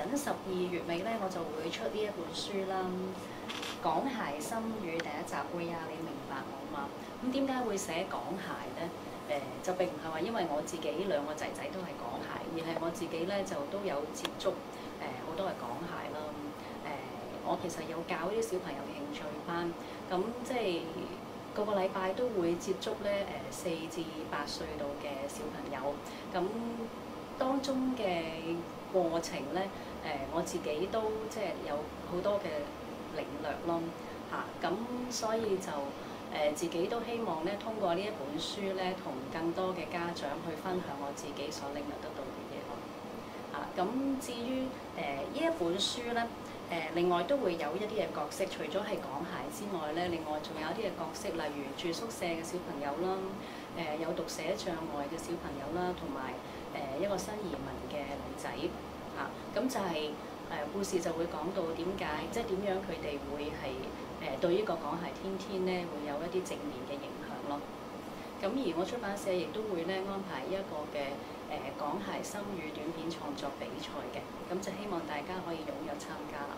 緊12月尾咧，我就會出呢一本書啦。港孩心語第一集會呀，你明白我嘛？咁點解會寫港孩咧？就並唔係話因為我自己兩個仔仔都係港孩，而係我自己咧就都有接觸好多嘅港孩啦。我其實有教啲小朋友嘅興趣班，咁即係個個禮拜都會接觸咧4至8歲度嘅小朋友，咁當中嘅過程咧我自己都即係有好多嘅領略咯嚇，咁所以就自己都希望咧通過呢一本書咧，同更多嘅家長去分享我自己所領略得到嘅嘢咯嚇。咁至於呢一本書咧。另外都會有一啲嘅角色，除咗係港孩之外咧，另外仲有一啲嘅角色，例如住宿舍嘅小朋友啦，有讀寫障礙嘅小朋友啦，同埋一個新移民嘅女仔嚇，咁就係故事就會講到點解，即係點樣佢哋會係對呢個港孩天天咧會有一啲正面嘅影響咯。咁而我出版社亦都會咧安排一個嘅港孩心語短片創作比賽嘅，咁就希望大家可以踴躍參加啦。